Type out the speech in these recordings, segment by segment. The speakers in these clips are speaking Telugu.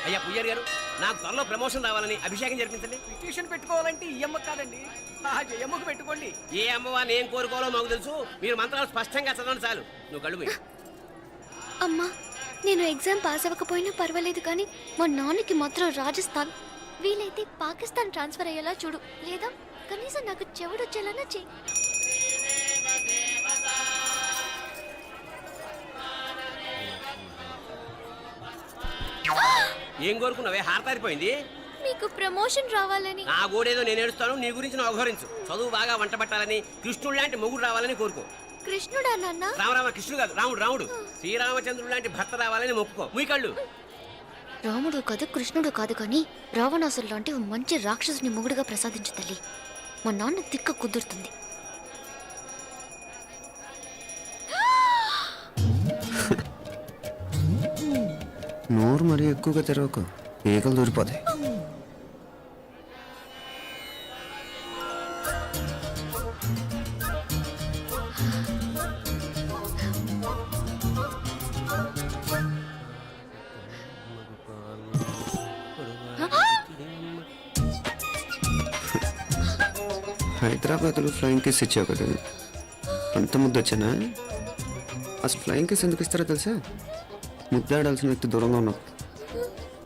అయ్యా పుయ్యారు గారు, నాకు త్వరలో ప్రమోషన్ రావాలని అభిషేకం జరిపించండి. పిటిషన్ పెట్టుకోవాలంటే ఈ అమ్మ కాదండి, ఆ జయమ్మకు పెట్టుకోండి. ఏ అమ్మవారిని ఏం కోరుకోవాలో మాకు తెలుసు. మీరు మంత్రాలు స్పష్టంగా చదవండి చాలు. నువ్వు కళ్ళు మూయి. అమ్మా, నేను ఎగ్జామ్ పాస్ అవ్వకపోయినా పర్వాలేదు, కానీ మా నాన్నకి మాత్రం రాజస్థాన్, వీలైతే పాకిస్తాన్ ట్రాన్స్ఫర్ అయ్యేలా చూడు, లేదా కనీసం నాకు చెవుడొచ్చేలానా చెయ్యి. ఏం కోరుకున్నావే? హారతారిపోయింది. మీకు ప్రమోషన్ రావాలని. నా గోడేదో నేను ఏడుస్తాను, నీ గురించి నువ్వు అవహరించు. చదువు బాగా వంట పట్టాలని, కృష్ణుడు లాంటి మొగుడు రావాలని కోరుకో. కృష్ణుడా నాన్న? రామరామ కృష్ణుడు కాదు, రాముడు రాముడు. శ్రీరామచంద్రుడు లాంటి భర్త రావాలని మొక్కుకో. ముయ్యి కళ్ళు. రాముడు కాదు, కృష్ణుడు కాదు, కానీ రావణాసురు లాంటి ఓ మంచి రాక్షసుని మొగుడుగా ప్రసాదించు తల్లి. మా నాన్న తిక్క కుదురుతుంది. నోరు మరీ ఎక్కువగా తెరవకు, ఈకలు దూరిపోతాయి. హైదరాబాద్లో ఫ్లయింగ్ కేస్ ఇచ్చావు కదా, అంత ముద్దు వచ్చానా? అసలు ఫ్లయింగ్ కేస్ ఎందుకు ఇస్తారో తెలుసా? ముద్దాడాల్సిన వ్యక్తి దూరంగా ఉన్నావు.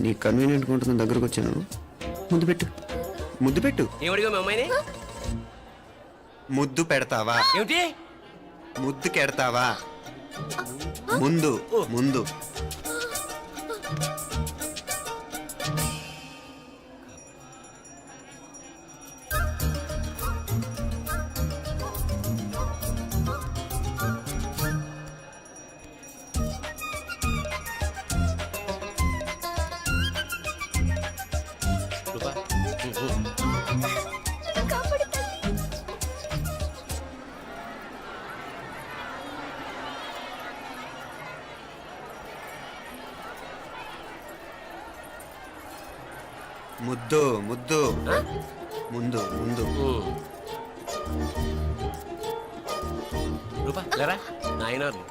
నీ కన్వీనియంట్గా ఉంటుంది, దగ్గరకు వచ్చాను. ముద్దు పెట్టు, ముద్దు పెట్టు. ఏమడిగా మీ అమ్మాయిని? ముద్దు పెడతావా? ఏమిటి? ముద్దు కెడతావా? ముందు ముందు. ముద్దు ముద్దు. ముందు ముందు. రూపా లేరా నాయనారు.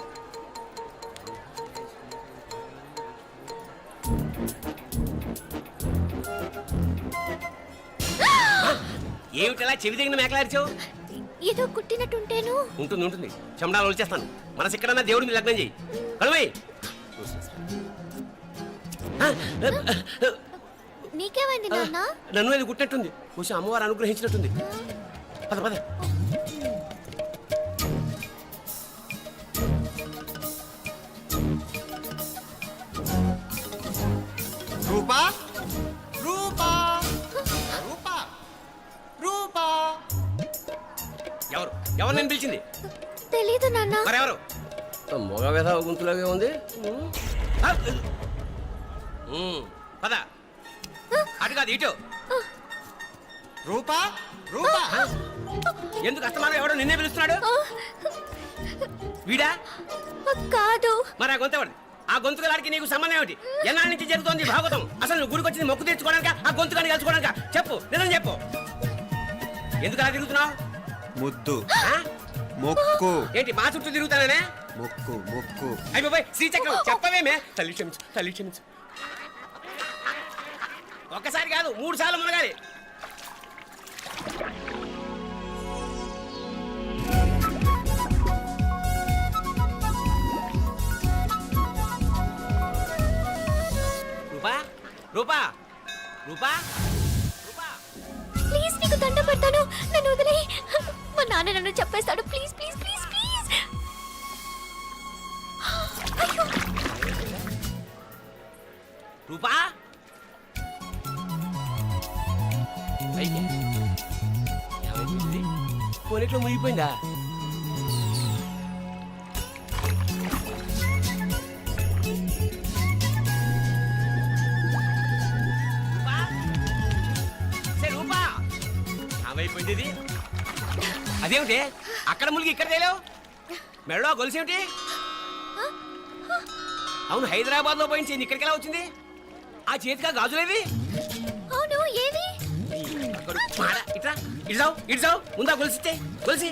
ఏమిటలా చెవి దగ్గర మేకలారిచావు? ఏదో కుట్టినట్టుంటేను. ఉంటుంది ఉంటుంది, చెమడాలు వచ్చేస్తాను. మనసు ఎక్కడన్నా దేవుడి మీద లగ్నం చేయి. కలువై. నీకేమైంది నాన్న? నన్ను అది కుట్టినట్టుంది, కొంచెం అమ్మవారు అనుగ్రహించినట్టుంది. పద పద. రూపా రూపా రూపా రూపా. ఎవరు ఎవరు నేను పిలిచింది? తెలీదు నాన్న. మరెవరు? మొగ వ్యధ గుంతులాగే ఉంది. పద. అటు కాదు ఇటు. రూపా రూపా. ఎందుకు అస్తమానం ఎవడో నిన్నే పిలుస్తున్నాడు? వీడా? కాదు. మరి ఆ గొంతు ఆ గొంతుగాడికి నీకు సంబంధం ఏమిటి? ఎన్నాళ్ళ నుంచి జరుగుతోంది భాగవతం? అసలు నువ్వు గుడికి వచ్చింది మొక్కు తీర్చుకోవడానిక, ఆ గొంతుగాని కలుసుకోవడానిక? చెప్పు, నిజం చెప్పు. ఎందుకు అలా తిరుగుతున్నావు? ముద్దు మొక్కు. ఏంటి మా చుట్టూ తిరుగుతానే? మొక్కు మొక్కు. అయిపోయి శ్రీచక్రం చెప్పవేమే? తల్లి క్షమించు, తల్లి క్షమించు. ఒక్కసారి కాదు 3 సార్లు మునగాలి. రూపా రూపా రూపా రూపా. ప్లీజ్ నీకు దండం పెడతాను, నన్ను వదిలే. మా నాన్న నన్ను చెప్పేస్తాడు. Please please please please. Rupa. కొనిట్లో మునిగిపోయిందా? రూపా ఏమైపోయింది ఇది? అదేమిటి అక్కడ మునిగి ఇక్కడ తేలేవు? మెడలో గొలుసేమిటి? అవును, హైదరాబాద్ లో పోయించి ఇక్కడికి ఎలా వచ్చింది? ఆ చేతిగా గాజులేవి? అవును, ఏవి? ఇట్రా ఇడ్సావు ముందా గొలిసితే గొలిసి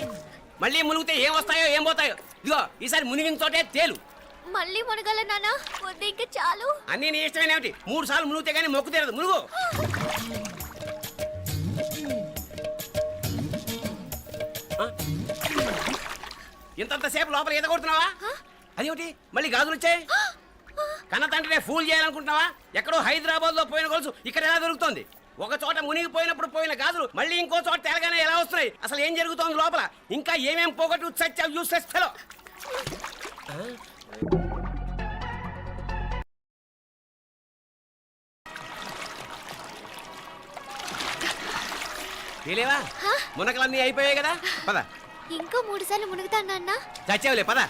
మళ్ళీ మునిగితే ఏం వస్తాయో ఏం పోతాయో. ఇదిగో ఈసారి మునిగిన తోటే తేలు. మళ్ళీ మునగల నాన్న వద్దు ఇంకా చాలు. అన్నీ నీ ఇష్టమైన ఏమిటి? 3 సార్లు మునిగితే కానీ మొక్కు తీరదు. మునుగు. ఇంతంతసేపు లోపల ఈత కొడుతున్నావా? అదేమిటి మళ్ళీ గాజులు వచ్చాయి? కన్న తండ్రినే ఫూల్ చేయాలనుకుంటున్నావా? ఎక్కడో హైదరాబాద్ లో పోయిన గొలుసు ఇక్కడ ఎలా దొరుకుతుంది? ఒక చోట మునిగిపోయినప్పుడు పోయిన గాజులు మళ్ళీ ఇంకో చోట తేలగానే ఎలా వస్తున్నాయి? అసలు ఏం జరుగుతోంది లోపల? ఇంకా ఏమేం పోగొట్టు సచ్చావు యూస్లెస్ ఫెలో. తెలియవా? మునకలన్నీ అయిపోయాయి కదా, పద. ఇంకో 3 సార్లు మునుగుతాను నాన్న. చచ్చావులే, పద.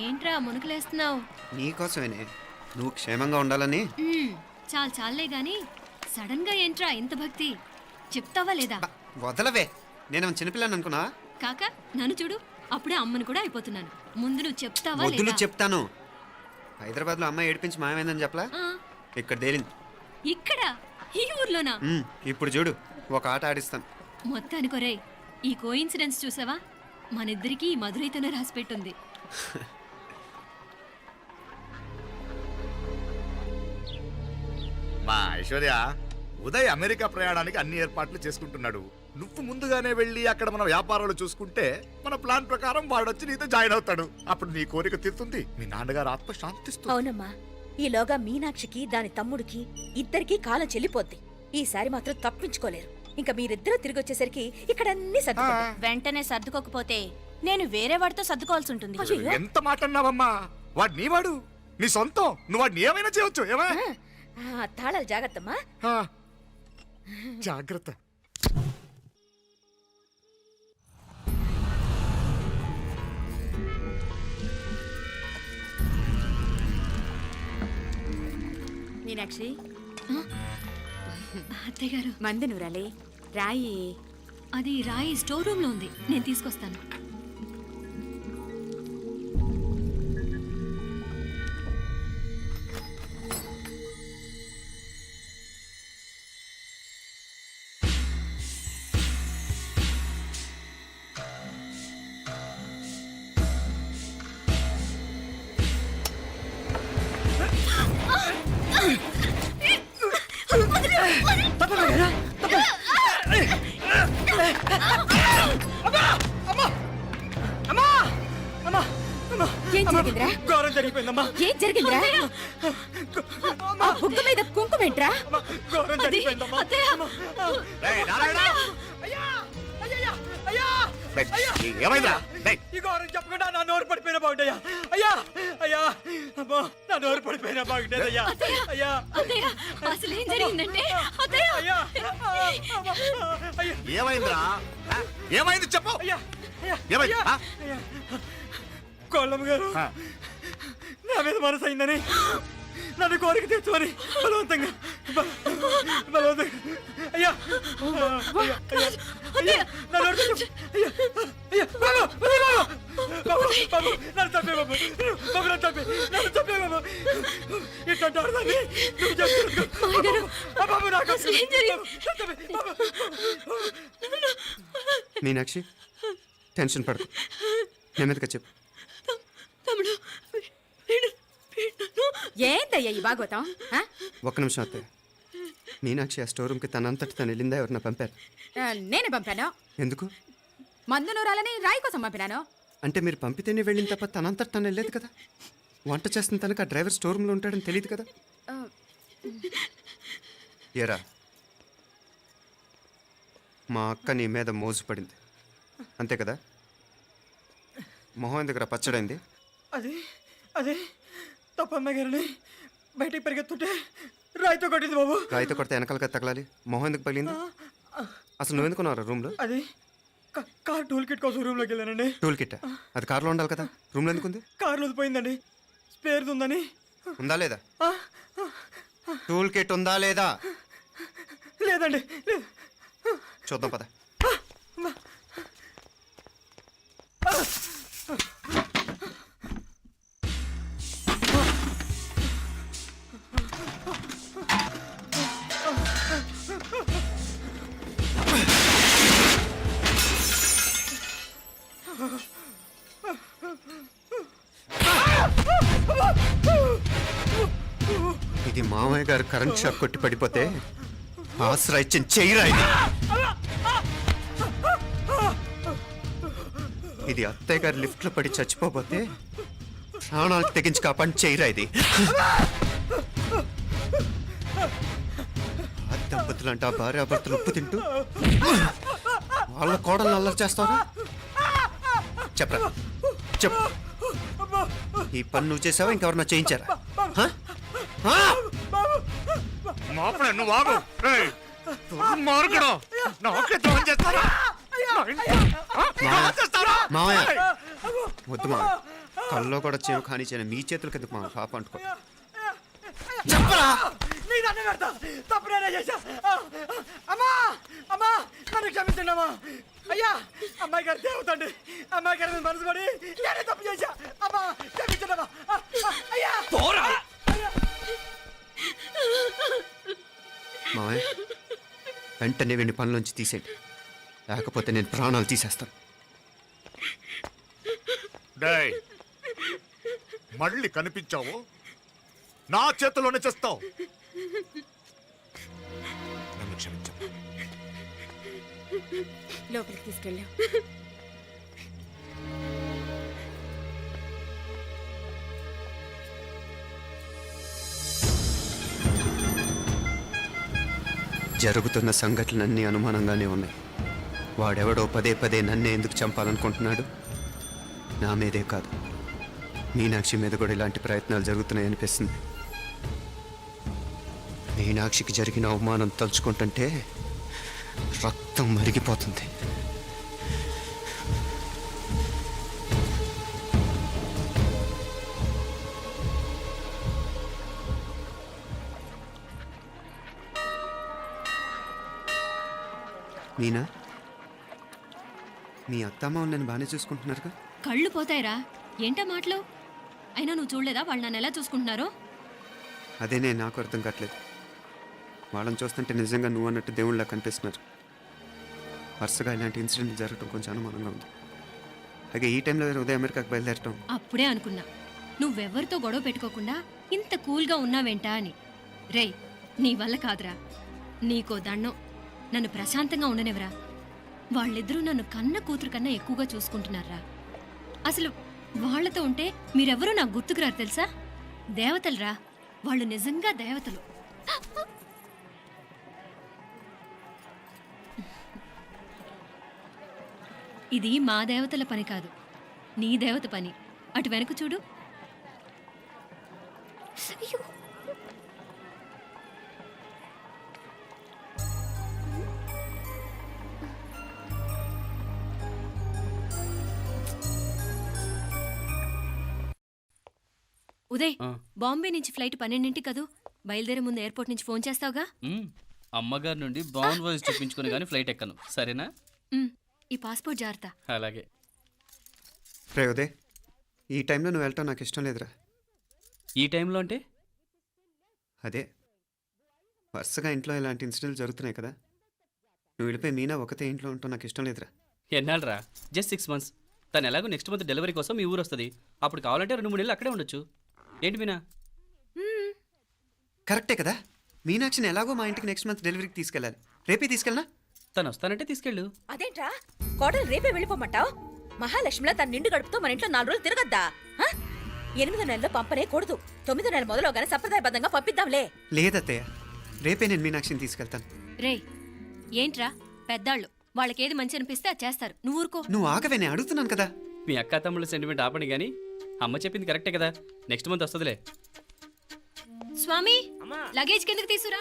ఏంట్రా మునుకులేస్తున్నావు? నీకోసమేనే, నువ్వు క్షేమంగా ఉండాలని. చాలే గాని సడన్ గా ఏంట్రా ఇంత భక్తి? చెప్తావా లేదా? వదలవే, నేను చిన్నపిల్లని అనుకున్నా. కాక నన్ను చూడు, అప్పుడే అమ్మను కూడా అయిపోతున్నాను. ముందు నువ్వు చెప్తావా వద్దులు లేదా? చెప్తాను. హైదరాబాద్ లో అమ్మాయి ఏడిపించి మాయమైందని చెప్పలా, ఆ, ఇక్కడ తేలింది. ఇక్కడ ఈ ఊర్లోనా? ఇప్పుడు చూడు, ఒక ఆట ఆడిస్తాను. మొత్తానికొరేయ్, ఈ కోయిన్సిడెన్స్ చూసావా? మనిద్దరికి ఈ మధురైతోనే రాసిపెట్టుంది. మా ఐశ్వర్య, ఉదయ్ అమెరికా ప్రయాణానికి అన్ని ఏర్పాట్లు చేసుకుంటున్నాడు. నువ్వు ముందుగానే వెళ్ళి అక్కడ మన వ్యాపారాలు చూసుకుంటే మన ప్లాన్ ప్రకారం వాడొచ్చి నీతో జాయిన్ అవుతాడు. అప్పుడు నీ కోరిక తీరుతుంది, మీ నాన్నగారు ఆత్మ శాంతిస్తుంది. అవునమ్మా, ఈలోగా మీనాక్షికి దాని తమ్ముడికి ఇద్దరికీ కాలం చెల్లిపోద్ది. ఈసారి మాత్రం తప్పించుకోలేరు. ఇంకా మీరిద్దరూ తిరిగి వచ్చేసరికి ఇక్కడ అన్ని వెంటనే సర్దుకోకపోతే నేను వేరే వాడితో సర్దుకోవాల్సి ఉంటుంది. ఎంత మాట అన్నావమ్మా? వాడు నీ వాడు, నీ సొంతం. నువ్వు వాడిని ఏమైనా చేయొచ్చు. ఏమా తాళాలు జాగ్రత్తమ్మా. జాగ్రత్త. మీనాక్షి, అత్తయ్య గారు, మందు నూరాలి, రాయి. అది రాయి స్టోర్ రూమ్ లో ఉంది, నేను తీసుకొస్తాను. ఏం జరిగిందిరా? ఘోరం జరిగిపోయిందమ్మా. ఏం జరిగిందిరా? ఆ బుగ్గ మీద కుంకుమేంట్రా? ఘోరం జరిగిపోయిందమ్మా. రేయ్, నారాయణ! అయ్యా! అయ్యయ్యా! అయ్యా! రేయ్, ఏమైందిరా? రేయ్, ఈ ఘోరం చెప్పకుండా నా నోరు పడిపోయిన బాగుంటయ్యా. అయ్యా! అయ్యా! అమ్మో, నా నోరు పడిపోయిన బాగుంటేదయ్యా. అయ్యా! అత్తయ్య, అసలు ఏం జరిగిందంటే అత్తయ్య, అయ్యా! అయ్యా! ఏమైందిరా? ఏమైంది చెప్పు. అయ్యా! ఏమైంది? అయ్యా! అయ్యా! కోళ్ళమ్మ గారు నా మీద మనసు అయిందని నన్ను కోరిక తెచ్చుకొని బలవంతంగా అయ్యా అయ్యా నన్ను అయ్యా అయ్యా బాబు బాబు బాబు నన్ను చంపే బాబు బాబు నన్ను చంపే బాబు ఇట్లాంటి ఆడదాన్ని నువ్వు చెప్తున్నా బాబు నాకు మీనాక్షి, టెన్షన్ పడకు, నెమ్మదిగా చెప్పు. ఏందయ్యా ఈ భాగవతం? ఒక్క నిమిషం అత్తయ్య. మీనాక్షి ఆ స్టోర్ రూమ్కి తనంతటి తను వెళ్ళిందా, ఎవరన్నా పంపారు? నేనే పంపాను. ఎందుకు? మందు నూరాలని రాయి కోసం పంపినాను. అంటే మీరు పంపితేనే వెళ్ళింది తప్ప తనంతటి తను వెళ్ళలేదు కదా. వంట చేస్తున్న తనకు ఆ డ్రైవర్ స్టోర్ రూమ్లో ఉంటాడని తెలియదు కదా. ఏరా మా అక్క నీ మీద మోజుపడింది అంతే కదా? మొహం ఎందుకురా పచ్చడైంది? అది తప్ప అమ్మాయి గారిని బయటికి పరిగెత్తుంటే రాయితో కొట్టింది బాబు. రాయితో కొడితే వెనకాలగా తగలాలి, మొహం ఎందుకు పగిలింది? అసలు నువ్వు ఎందుకున్నావు రూమ్లో? అది కార్ టూల్ కిట్ కోసం రూమ్లోకి వెళ్ళానండి. టూల్ కిట్ అది కార్లో ఉండాలి కదా, రూమ్లో ఎందుకుంది? కార్లో పోయిందండి, స్పేర్ ఉందని. ఉందా లేదా? టూల్ కిట్ ఉందా లేదా? లేదండి, లేదు. చూద్దాం పద. ఇది మామయ్య గారు కరెంట్ షాక్ కొట్టి పడిపోతే ఆసరా ఇచ్చిన చెయ్యిరా ఇది. ఇది అత్తయ్య గారు లిఫ్ట్ లో పడి చచ్చిపోతే ప్రాణాలకు తెగించి కాపాడి చెయ్యిరా ఇది. ఆ దంపతులు అంటే ఆ భార్యాభర్తలు ఉప్పు తింటూ వాళ్ళ కోడలు అల్లరి చేస్తారా? చెప్పరా చెప్పు. ఈ పని నువ్వు చేసావా ఇంకెవరన్నా చేయించారా? హ? హ? మాపడే నువ్వు ఆగు. ఏయ్, దుర్మార్గుడు. నాకే ద్రోహం చేస్తారా? చేస్తారా? మావయ్య వద్దు మా కల్లో కూడా చేయం కానీ చేయను మీ చేతుల కింద మా పాప అంటుకో. చెప్పరా? నీ దండం పెడతా, తప్పు నేనే చేశా. అమ్మా అమ్మా నన్ను క్షమించండి అమ్మా. అయ్యా అమ్మాయి గారు దేవతండి, అమ్మాయి గారి మీద మనసు పడి నేనే తప్పు చేశా. అమ్మా క్షమించండి అమ్మా. అయ్యా మావయ్య వెంటనే వీడిని పనిలోంచి తీసేయండి, లేకపోతే నేను ప్రాణాలు తీసేస్తాను. డేయ్, మళ్ళీ కనిపించావు నా చేతిలోనే చేస్తావు. నన్ను క్షమించు. లోపలికి తీసుకెళ్ళాం. జరుగుతున్న సంఘటనలన్నీ అనుమానంగానే ఉన్నాయి. వాడెవడో పదే పదే నన్నే ఎందుకు చంపాలనుకుంటున్నాడు? నా మీదే కాదు, మీనాక్షి మీద కూడా ఇలాంటి ప్రయత్నాలు జరుగుతున్నాయి అనిపిస్తుంది. మీనాక్షికి జరిగిన అవమానం తలుచుకుంటుంటే రక్తం మరిగిపోతుంది. మీనా, మీ అత్తమ్మ నన్ను బాగానే చూసుకుంటున్నారుగా? కళ్ళు పోతాయిరా, ఏంటా మాటలు? అయినా నువ్వు చూడలేదా వాళ్ళు నన్ను ఎలా చూసుకుంటున్నారో? అదేనే నాకు అర్థం కావట్లేదు. వాళ్ళని చూస్తుంటే నిజంగా నువ్వు అన్నట్టు దేవుళ్ళ కనిపిస్తున్నారు. వరుసగా ఇలాంటి ఇన్సిడెంట్ జరగడం కొంచెం అనుమానంగా ఉంది. అలాగే ఈ టైంలో ఉదయం అమెరికాకు బయలుదేరటం. అప్పుడే అనుకున్నా నువ్వెవరితో గొడవ పెట్టుకోకుండా ఇంత కూల్గా ఉన్నావేంటా అని. రేయ్, నీ వల్ల కాదురా, నీకో దండం, నన్ను ప్రశాంతంగా ఉండనివరా. వాళ్ళిద్దరూ నన్ను కన్న కూతురు కన్నా ఎక్కువగా చూసుకుంటున్నారా. అసలు వాళ్లతో ఉంటే మీరెవరూ నాకు గుర్తుకురారు తెలుసా? దేవతలురా, వాళ్ళు నిజంగా దేవతలు. ఇది మా దేవతల పని కాదు, నీ దేవత పని. అటు వెనక చూడు. అయ్యో ఉదయ్, బాంబే నుంచి ఫ్లైట్ 12 కదూ. బయలుదేరే ముందు ఎయిర్పోర్ట్ నుంచి ఫోన్ చేస్తావుగా? అమ్మగారి నుండి బౌండ్ వాయిస్ చూపించుకుని కానీ ఫ్లైట్ ఎక్కను, సరేనా? ఈ పాస్పోర్ట్ జాగ్రత్త. అలాగే. రే ఉదయ్, ఈ టైంలో నువ్వు వెళ్ళటం నాకు ఇష్టం లేదురా. ఈ టైంలో అంటే? అదే వరుసగా ఇంట్లో ఇలాంటి ఇన్సిడెంట్లు జరుగుతున్నాయి కదా, నువ్వు వెళ్ళిపోయి మీనా ఒకతే ఇంట్లో ఉంటావు నాకు ఇష్టం లేదురా. ఎన్నాళ్ళరా? Just 6 months. తను ఎలాగో నెక్స్ట్ మంత్ డెలివరీ కోసం మీ ఊరు వస్తుంది. అప్పుడు కావాలంటే 2-3 నెలలు అక్కడే ఉండొచ్చు. ఏంటి మీనా? కరెక్టే కదా, మీనాక్షిని ఎలాగో మా ఇంటికి నెక్స్ట్ మంత్ డెలివరీకి తీసుకెళ్ళాలి. రేపే తీసుకెళ్ళనా? తను వస్తానంటే తీసుకెళ్ళు. అదేంట్రా కోడలు రేపే వెళ్ళిపోమంటావు? మహాలక్ష్మిలా తన నిండు గడుపుతో మన ఇంట్లో 4 రోజులు తిరగద్దా? 8వ నెలలో పంపనే కూడదు. 9వ నెల మొదలుగానే సంప్రదాయబద్ధంగా పంపిద్దాంలే. లేదత్తయ్య, రేపే నేను మీనాక్షిని తీసుకెళ్తాను. రే ఏంట్రా పెద్దాళ్ళు వాళ్ళకేది మంచి అనిపిస్తే అది చేస్తారు. నువ్వు ఊరుకో. నువ్వు ఆగవే, నేను అడుగుతున్నాను కదా. మీ అక్క తమ్ముళ్ళ సెంటిమెంట్ ఆపండి కానీ అమ్మ చెప్పింది కరెక్టే కదా, నెక్స్ట్ మంత్ వస్తుందిలే. స్వామి లగేజ్ కిందకి తీసురా.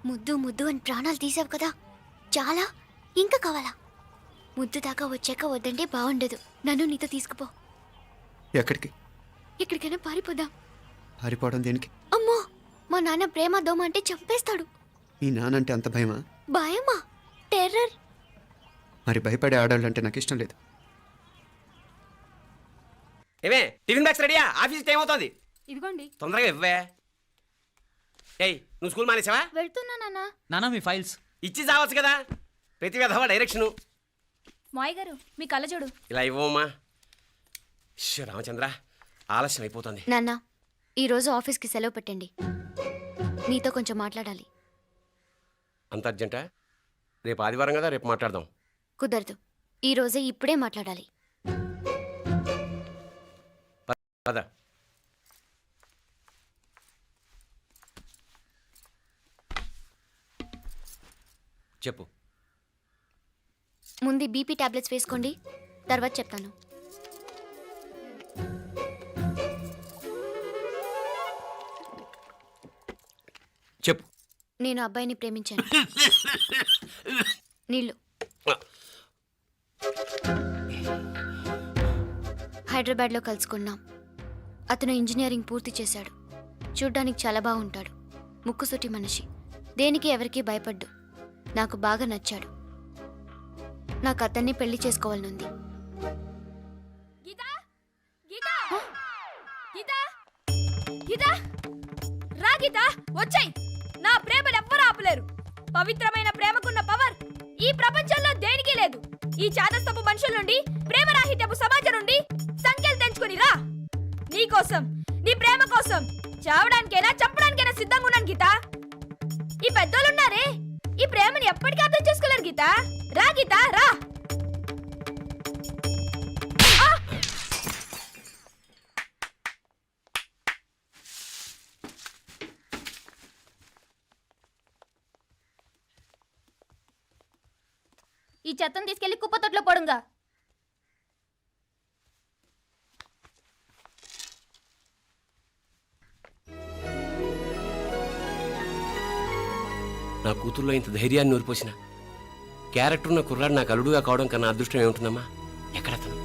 ముద్దు ముద్దు అని ప్రాణాలు తీసావు కదా, చాలా ఇంకా కావాలా? ముద్దు దాకా వచ్చాక వద్దంటే బాగుండదు. నన్ను నీతో తీసుకుపో. ఎక్కడికి? ఎక్కడికైనా పారిపోదాం. పారిపోవడం దేనికి? అమ్మో, మా నాన్న ప్రేమ దోమ అంటే చంపేస్తాడు. మీ నానంటే అంత భయమా? భయమా? టెర్రర్. మరి భయపడే ఆడవాళ్ళు అంటే నాకు ఇష్టం లేదు. ఏమే టిఫిన్ బ్యాగ్స్ రెడీయా? ఆఫీస్ టైం అవుతుంది. ఇదిగోండి. తొందరగా ఇవ్వే. ఏయ్ నువ్వు స్కూల్ మానేసావా? వెళ్తున్నా నాన్న. నానా మీ ఫైల్స్. ఇచ్చి చావచ్చు కదా, ప్రతి విధవా డైరెక్షను. మాయ్ గారు మీ కళ్ళజోడు. ఇలా ఇవ్వమ్మా. రామచంద్ర ఆలస్యం అయిపోతుంది. నాన్న, ఈరోజు ఆఫీస్కి సెలవు పెట్టండి. నీతో కొంచెం మాట్లాడాలి. అంత అర్జెంటా? రేపు ఆదివారం కదా, రేపు మాట్లాడదాం. కుదరదు, ఈరోజే ఇప్పుడే మాట్లాడాలి. పద. చెప్పు. ముందు బీపీ టాబ్లెట్స్ వేసుకోండి, తర్వాత చెప్తాను. చెప్పు. నేను అబ్బాయిని ప్రేమించాను. నీళ్ళు. హైదరాబాద్లో కలుసుకున్నాం. అతను ఇంజనీరింగ్ పూర్తి చేశాడు. చూడ్డానికి చాలా బాగుంటాడు. ముక్కుసూటి మనిషి. దేనికి ఎవరికీ భయపడ్డు. నాకు బాగా నచ్చాడు. నాకు అతన్ని పెళ్లి చేసుకోవాలనుంది. గీతా గీతా గీతా గీతా రా గీతా, వచ్చాయి. నా ప్రేమను ఎవ్వరూ ఆపలేరు. పవిత్రమైన ప్రేమకున్న పవర్ ఈ ప్రపంచంలో దేనికి లేదు. ఈ చాదస్తపు మనుషుల నుండి, ప్రేమరాహిత్యపు సమాజం నుండి సంఖ్యలు తెంచుకుని రా. నీ కోసం, నీ ప్రేమ కోసం చావడానికైనా చంపడానికైనా సిద్ధంగా ఉన్నాను గీతా. ఈ పెద్దోళ్ళున్నారే, ఈ ప్రేమని ఎప్పటికీ అర్థం చేసుకోలేరు గీతా. రా గీతా రా. ఈ చెత్తను తీసుకెళ్లి కుప్పతొట్లో పడుంగా. నా కూతుర్లో ఇంత ధైర్యాన్ని నూరిపోసిన క్యారెక్టర్ ఉన్న కుర్రాడు నాకు అల్లుడుగా కావడం కన్నా అదృష్టం ఏముంటుందమ్మా? ఎక్కడతను?